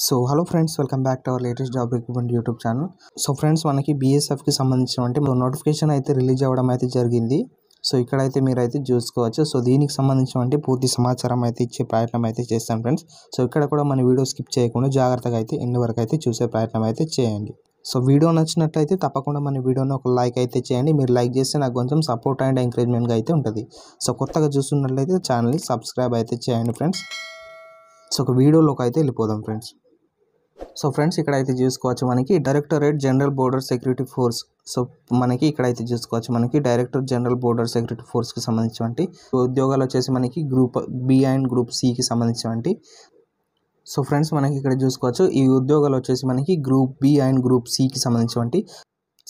So hello friends, welcome back to our latest job recruitment YouTube channel. So friends, మనకి బీఎస్ఎఫ్కి సంబంధించిన notification అయితే release అవ్వడం అయితే జరిగింది. సో ఇక్కడైతే మీరైతే చూసుకోవచ్చు. సో దీనికి సంబంధించిన పూర్తి సమాచారం అయితే ఇచ్చే ప్రయత్నం అయితే చేస్తాను ఫ్రెండ్స్. సో ఇక్కడ కూడా మన వీడియో స్కిప్ చేయకుండా జాగ్రత్తగా అయితే ఎండ్ వరకు అయితే చూసే ప్రయత్నం అయితే చేయండి. సో వీడియో నచ్చినట్లయితే తప్పకుండా మన వీడియోని ఒక లైక్ అయితే చేయండి. మీరు లైక్ చేస్తే నాకు కొంచెం సపోర్ట్ అండ్ ఎంకరేజ్మెంట్గా అయితే ఉంటుంది. సో కొత్తగా చూస్తున్నట్లయితే ఛానల్ని సబ్స్క్రైబ్ అయితే చేయండి ఫ్రెండ్స్. సో ఒక వీడియోలోకి అయితే వెళ్ళిపోదాం ఫ్రెండ్స్. సో ఫ్రెండ్స్, ఇక్కడైతే చూసుకోవచ్చు మనకి directorate general border security force. So మనకి ఇక్కడైతే చూసుకోవచ్చు మనకి డైరెక్టర్ జనరల్ బోర్డర్ సెక్యూరిటీ ఫోర్స్కి సంబంధించినటువంటి ఉద్యోగాలు వచ్చేసి మనకి గ్రూప్ బి అండ్ గ్రూప్ సికి సంబంధించినటువంటి. సో ఫ్రెండ్స్, మనకి ఇక్కడ చూసుకోవచ్చు ఈ ఉద్యోగాలు వచ్చేసి మనకి గ్రూప్ బి అండ్ గ్రూప్ సికి సంబంధించినటువంటి.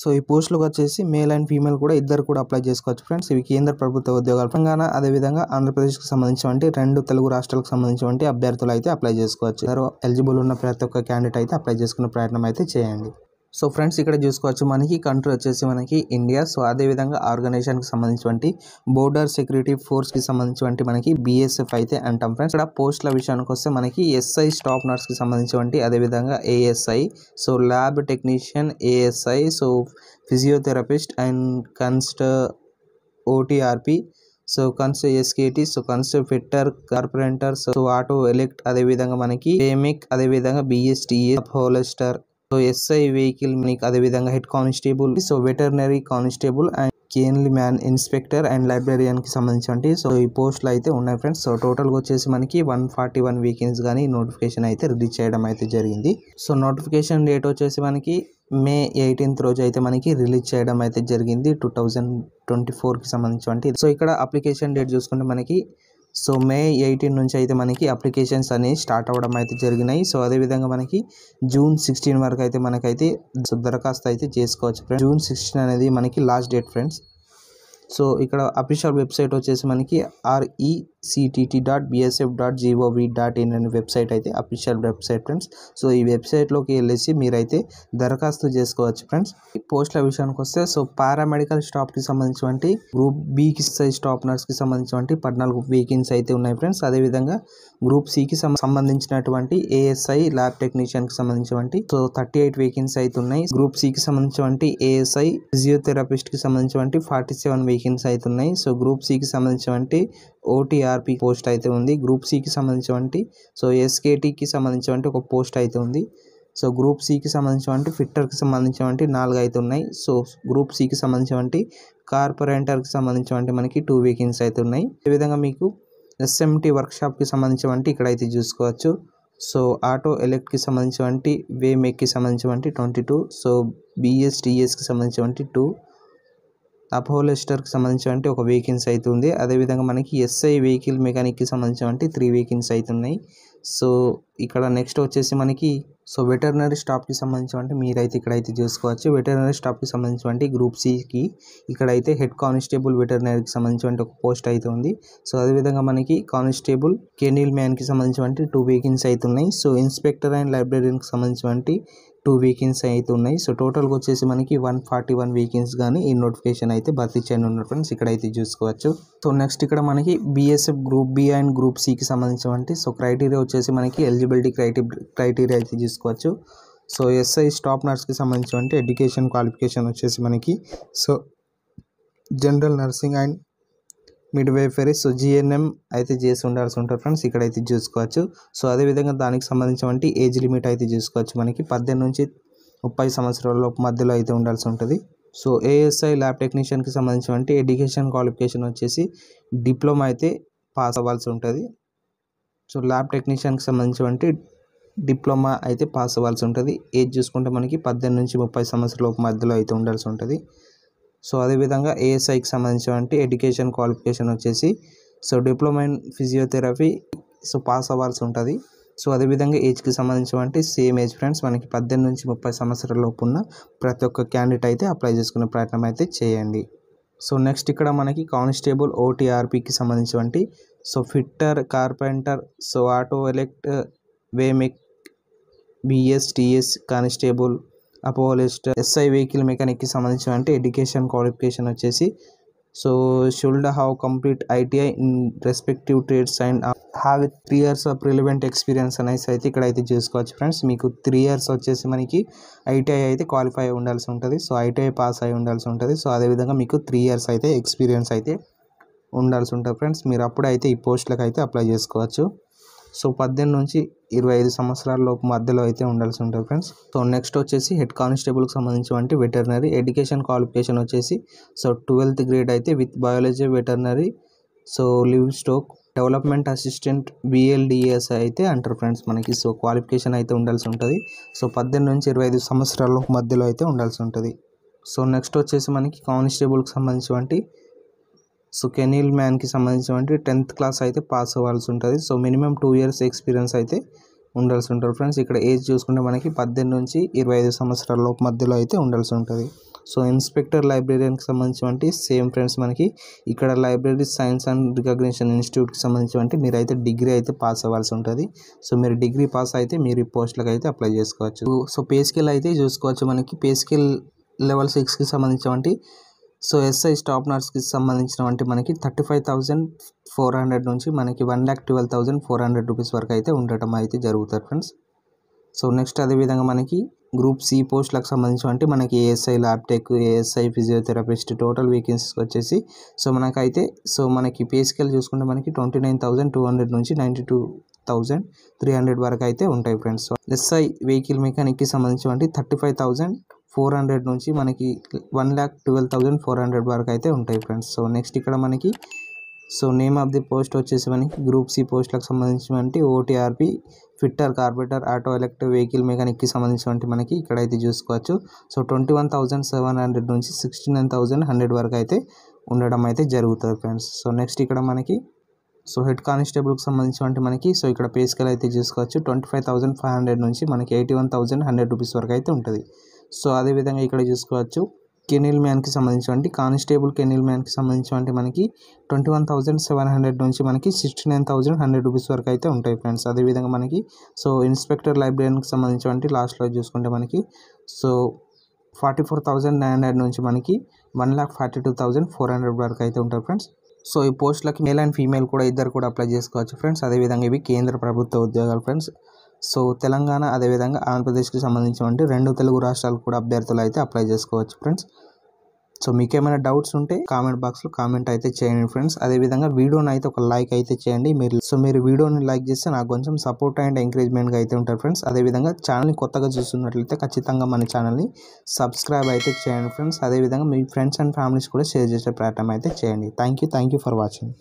సో ఈ పోస్టులకు వచ్చేసి మేల్ అండ్ ఫీమేల్ కూడా ఇద్దరు కూడా అప్లై చేసుకోవచ్చు ఫ్రెండ్స్. ఇవి కేంద్ర ప్రభుత్వ ఉద్యోగాలు. తెలంగాణ అదేవిధంగా ఆంధ్రప్రదేశ్కి సంబంధించినటువంటి 2 తెలుగు రాష్ట్రాలకు సంబంధించినటువంటి అభ్యర్థులు అయితే అప్లై చేసుకోవచ్చు. ఎలిజిబుల్ ఉన్న ప్రతి ఒక్క క్యాండిడేట్ అయితే అప్లై చేసుకునే ప్రయత్నం అయితే చేయండి. సో ఫ్రెండ్స్, ఇక్కడ చూసుకోవచ్చు మనకి కంట్రీ వచ్చేసి మనకి ఇండియా. సో అదేవిధంగా ఆర్గనైజేషన్కి సంబంధించినటువంటి బోర్డర్ సెక్యూరిటీ ఫోర్స్కి సంబంధించినటువంటి మనకి బీఎస్ఎఫ్ అయితే అంటాం ఫ్రెండ్స్. ఇక్కడ పోస్టుల విషయానికి వస్తే మనకి ఎస్ఐ స్టాఫ్ నర్స్కి సంబంధించినటువంటి, అదేవిధంగా ASI, so lab technician, ASI, so physiotherapist and OTRP, so SKT, so fitter, carpenter, so auto elect, అదేవిధంగా మనకి ఏమిక్, అదేవిధంగా బిఎస్టిఏ, హోలెస్టర్, సో ఎస్ఐ వెహికల్ మెకానిక్, అదేవిధంగా head constable, so veterinary constable and kennel man inspector and లైబ్రేరియన్కి సంబంధించి so ఈ పోస్టులు అయితే ఉన్నాయి ఫ్రెండ్స్. సో టోటల్గా వచ్చేసి మనకి 141 వేకెన్సీ కానీ నోటిఫికేషన్ అయితే రిలీజ్ చేయడం అయితే జరిగింది. సో నోటిఫికేషన్ డేట్ వచ్చేసి మనకి మే 18th రోజు అయితే మనకి రిలీజ్ చేయడం అయితే జరిగింది 2024కి సంబంధించి. సో ఇక్కడ అప్లికేషన్ డేట్ చూసుకుంటే మనకి సో మే 18 నుంచి అయితే మనకి అప్లికేషన్స్ అనేవి స్టార్ట్ అవ్వడం అయితే జరిగినాయి. సో అదేవిధంగా మనకి జూన్ 16 వరకు అయితే మనకైతే దరఖాస్తు అయితే చేసుకోవచ్చు ఫ్రెండ్స్. జూన్ 16 అనేది మనకి లాస్ట్ డేట్ ఫ్రెండ్స్. సో ఇక్కడ అఫీషియల్ వెబ్సైట్ వచ్చేసి మనకి rectt.bsf.gov.in అనే వెబ్సైట్ అయితే అఫీషియల్ వెబ్సైట్ ఫ్రెండ్స్. సో ఈ వెబ్సైట్లోకి వెళ్ళేసి మీరైతే దరఖాస్తు చేసుకోవచ్చు ఫ్రెండ్స్. ఈ పోస్టుల విషయానికి వస్తే సో పారామెడికల్ స్టాఫ్కి సంబంధించినటువంటి గ్రూప్ బికి స్టాఫ్ నర్స్కి సంబంధించినటువంటి 14 వేకెన్సీ అయితే ఉన్నాయి ఫ్రెండ్స్. అదేవిధంగా గ్రూప్ సికి సంబంధించినటువంటి ఏఎస్ఐ ల్యాబ్ టెక్నీషియన్కి సంబంధించినటువంటి సో 38 వేకెన్సీ అయితే ఉన్నాయి. గ్రూప్ సికి సంబంధించినటువంటి ఏఎస్ఐ ఫిజియోథెరపిస్ట్కి సంబంధించినటువంటి 47 వేకెన్సీ అయితే ఉన్నాయి. సో గ్రూప్ సికి సంబంధించినటువంటి ఓటీఆర్పి పోస్ట్ అయితే ఉంది. గ్రూప్ సికి సంబంధించినటువంటి సో ఎస్కేటీకి సంబంధించినటువంటి ఒక పోస్ట్ అయితే ఉంది. సో గ్రూప్ సికి సంబంధించినటువంటి ఫిట్టర్కి సంబంధించినటువంటి 4 అయితే ఉన్నాయి. సో గ్రూప్ సికి సంబంధించినటువంటి కార్పొరేటర్కి సంబంధించినటువంటి మనకి 2 వేకెన్సీ అయితే ఉన్నాయి. అదేవిధంగా మీకు ఎస్ఎంటీ వర్క్షాప్కి సంబంధించినటువంటి ఇక్కడైతే చూసుకోవచ్చు. సో ఆటో ఎలెక్ట్కి సంబంధించినటువంటి వేమెక్కి సంబంధించినటువంటి 22, సో బిఎస్టిఎస్కి సంబంధించినటువంటి 2, అపోలెస్టర్కి సంబంధించినటువంటి ఒక వేకెన్సీ అయితే ఉంది. అదేవిధంగా మనకి ఎస్ఐ వెహికల్ మెకానిక్కి సంబంధించినటువంటి 3 వేకెన్సీ అయితే ఉన్నాయి. సో ఇక్కడ నెక్స్ట్ వచ్చేసి మనకి సో వెటర్నరీ స్టాఫ్కి సంబంధించినటువంటి మీరైతే ఇక్కడైతే చూసుకోవచ్చు. వెటర్నరీ స్టాఫ్కి సంబంధించినటువంటి గ్రూప్ సికి ఇక్కడైతే హెడ్ కానిస్టేబుల్ వెటర్నరీకి సంబంధించినటువంటి ఒక పోస్ట్ అయితే ఉంది. సో అదేవిధంగా మనకి కానిస్టేబుల్ కెనిల్ మ్యాన్కి సంబంధించినటువంటి 2 వేకెన్సీ అయితే ఉన్నాయి. సో ఇన్స్పెక్టర్ అండ్ లైబ్రేరియన్కి సంబంధించినటువంటి 2 వేకెన్సీ అయితే ఉన్నాయి. సో టోటల్గా వచ్చేసి మనకి 141 వేకెన్సీ కానీ ఈ నోటిఫికేషన్ అయితే భర్తీ చేయను ఉన్నారు ఫ్రెండ్స్. ఇక్కడైతే చూసుకోవచ్చు. సో నెక్స్ట్ ఇక్కడ మనకి BSF group B and group సికి సంబంధించినటువంటి సో క్రైటీరియా వచ్చేసి మనకి ఎలిజిబిలిటీ క్రైటీరియా అయితే చూసుకోవచ్చు. సో ఎస్ఐ స్టాఫ్ నర్స్కి సంబంధించినటువంటి ఎడ్యుకేషన్ క్వాలిఫికేషన్ వచ్చేసి మనకి so general nursing and midwifery, so GNM అయితే చేసి ఉండాల్సి ఉంటుంది ఫ్రెండ్స్. ఇక్కడైతే చూసుకోవచ్చు. సో అదేవిధంగా దానికి సంబంధించినటువంటి ఏజ్ లిమిట్ అయితే చూసుకోవచ్చు. మనకి 18 నుంచి 30 సంవత్సరాల మధ్యలో అయితే ఉండాల్సి ఉంటుంది. సో ఏఎస్ఐ ల్యాబ్ టెక్నీషియన్కి సంబంధించినటువంటి ఎడ్యుకేషన్ క్వాలిఫికేషన్ వచ్చేసి డిప్లొమా అయితే పాస్ అవ్వాల్సి ఉంటుంది. సో ల్యాబ్ టెక్నీషియన్కి సంబంధించినటువంటి డిప్లొమా అయితే పాస్ అవ్వాల్సి ఉంటుంది. ఏజ్ చూసుకుంటే మనకి 18 నుంచి 30 సంవత్సరాల మధ్యలో అయితే ఉండాల్సి ఉంటుంది. సో అదేవిధంగా ఏఎస్ఐకి సంబంధించినటువంటి ఎడ్యుకేషన్ క్వాలిఫికేషన్ వచ్చేసి so diploma in physiotherapy so pass అవ్వాల్సి ఉంటుంది. సో అదేవిధంగా ఏజ్కి సంబంధించినటువంటి సేమ్ ఏజ్ ఫ్రెండ్స్. మనకి 18 నుంచి 30 సంవత్సరాల లోపు ఉన్న ప్రతి ఒక్క క్యాండిడేట్ అయితే అప్లై చేసుకునే ప్రయత్నం అయితే చేయండి. సో నెక్స్ట్ ఇక్కడ మనకి కానిస్టేబుల్ ఓటీఆర్పికి సంబంధించినటువంటి so fitter, carpenter, so auto elect, వేమెక్, బిఎస్టిఎస్ కానిస్టేబుల్, అపోలిస్ట్, ఎస్ఐ వెహికల్ మెకానిక్కి సంబంధించినటువంటి ఎడ్యుకేషన్ క్వాలిఫికేషన్ వచ్చేసి so should have complete ITI in respective trades and have 3 years of relevant experience అనేసి అయితే ఇక్కడ అయితే చేసుకోవచ్చు ఫ్రెండ్స్. మీకు 3 years వచ్చేసి మనకి ఐటీఐ అయితే క్వాలిఫై అయి ఉండాల్సి ఉంటుంది. సో ఐటీఐ పాస్ అయి ఉండాల్సి ఉంటుంది. సో అదేవిధంగా మీకు 3 years అయితే ఎక్స్పీరియన్స్ అయితే ఉండాల్సి ఉంటుంది ఫ్రెండ్స్. మీరు అప్పుడే అయితే ఈ పోస్టులకు అయితే అప్లై చేసుకోవచ్చు. సో 18 నుంచి 25 సంవత్సరాల లోపు మధ్యలో అయితే ఉండాల్సి ఉంటుంది ఫ్రెండ్స్. సో నెక్స్ట్ వచ్చేసి హెడ్ కానిస్టేబుల్కి సంబంధించి వెటర్నరీ ఎడ్యుకేషన్ క్వాలిఫికేషన్ వచ్చేసి సో 12th grade అయితే with biology veterinary so live stroke development assistant BLDS అయితే అంటారు ఫ్రెండ్స్ మనకి. సో క్వాలిఫికేషన్ అయితే ఉండాల్సి ఉంటుంది. సో 18 నుంచి 25 సంవత్సరాల మధ్యలో అయితే ఉండాల్సి ఉంటుంది. సో నెక్స్ట్ వచ్చేసి మనకి కానిస్టేబుల్కి సంబంధించి సో కెనీల్ మ్యాన్కి సంబంధించి 10th class అయితే పాస్ అవ్వాల్సి ఉంటుంది. సో మినిమం 2 years ఎక్స్పీరియన్స్ అయితే ఉండాల్సి ఉంటుంది ఫ్రెండ్స్. ఇక్కడ ఏజ్ చూసుకుంటే మనకి 18 నుంచి 25 సంవత్సరాల లోపు మధ్యలో అయితే ఉండాల్సి ఉంటుంది. సో ఇన్స్పెక్టర్ లైబ్రేరియన్కి సంబంధించి సేమ్ ఫ్రెండ్స్ మనకి ఇక్కడ లైబ్రరీ సైన్స్ అండ్ రికగ్నిషన్ ఇన్స్టిట్యూట్కి సంబంధించి మీరైతే డిగ్రీ అయితే పాస్ అవ్వాల్సి ఉంటుంది. సో మీరు డిగ్రీ పాస్ అయితే మీరు ఈ పోస్టులకు అయితే అప్లై చేసుకోవచ్చు. సో పే స్కేల్ అయితే చూసుకోవచ్చు. మనకి పే స్కేల్ level 6కి సంబంధించి సో SI స్టాఫ్ నర్స్కి సంబంధించినవంటి మనకి 35,400 నుంచి మనకి 1,12,400 రూపీస్ వరకు అయితే ఉండటం అయితే జరుగుతుంది ఫ్రెండ్స్. సో నెక్స్ట్ అదేవిధంగా మనకి గ్రూప్ C పోస్టులకు సంబంధించి మనకి ASI lab tech, ASI physiotherapist total vacancies వచ్చేసి సో మనకి పే స్కేల్ చూసుకుంటే మనకి 29,200 నుంచి 92,300 వరకు అయితే ఉంటాయి ఫ్రెండ్స్. సో SI వెహికల్ మెకానిక్కి సంబంధించి 35,400 నుంచి మనకి 1,12,400 వరకు అయితే ఉంటాయి ఫ్రెండ్స్. సో నెక్స్ట్ ఇక్కడ మనకి so name of the post వచ్చేసి మనకి గ్రూప్ C పోస్టులకు సంబంధించి OTRP fitter carpenter auto electric vehicle మెకానిక్కి సంబంధించి మనకి ఇక్కడైతే చూసుకోవచ్చు. సో 21,700 నుంచి 69,100 వరకు అయితే ఉండడం అయితే జరుగుతుంది ఫ్రెండ్స్. సో నెక్స్ట్ ఇక్కడ మనకి సో హెడ్ కానిస్టేబుల్కి సంబంధించి మనకి సో ఇక్కడ పే స్కేల్ అయితే చూసుకోవచ్చు. 25,500 నుంచి మనకి 81,100 రూపీస్ వరకు అయితే ఉంటుంది. సో అదేవిధంగా ఇక్కడ చూసుకోవచ్చు కెనీల్ మ్యాన్కి సంబంధించి కానిస్టేబుల్ కెనీల్ మ్యాన్కి సంబంధించి మనకి 21,700 నుంచి మనకి 69,100 రూపీస్ వరకు అయితే ఉంటాయి ఫ్రెండ్స్. అదేవిధంగా మనకి సో ఇన్స్పెక్టర్ లైబ్రేరియన్కి సంబంధించి లాస్ట్లో చూసుకుంటే మనకి సో 44,900 నుంచి మనకి 1,42,400 వరకు అయితే ఉంటాయి ఫ్రెండ్స్. సో ఈ పోస్టులకి మేల్ అండ్ ఫీమేల్ కూడా ఇద్దరు కూడా అప్లై చేసుకోవచ్చు ఫ్రెండ్స్. అదేవిధంగా ఇవి కేంద్ర ప్రభుత్వ ఉద్యోగాలు ఫ్రెండ్స్. సో తెలంగాణ అదేవిధంగా ఆంధ్రప్రదేశ్కి సంబంధించి 2 తెలుగు రాష్ట్రాలు కూడా అభ్యర్థులు అయితే అప్లై చేసుకోవచ్చు ఫ్రెండ్స్. సో మీకు ఏమైనా డౌట్స్ ఉంటే కామెంట్ బాక్స్లో కామెంట్ అయితే చేయండి ఫ్రెండ్స్. అదేవిధంగా వీడియోని అయితే ఒక లైక్ అయితే చేయండి. మీరు వీడియోని లైక్ చేస్తే నాకు కొంచెం సపోర్ట్ అండ్ ఎంకరేజ్మెంట్గా అయితే ఉంటారు ఫ్రెండ్స్. అదేవిధంగా ఛానల్ని కొత్తగా చూస్తున్నట్లయితే ఖచ్చితంగా మన ఛానల్ని సబ్స్క్రైబ్ అయితే చేయండి ఫ్రెండ్స్. అదేవిధంగా మీ ఫ్రెండ్స్ అండ్ ఫ్యామిలీస్ కూడా షేర్ చేసే ప్రయత్నం అయితే చేయండి. Thank you for watching.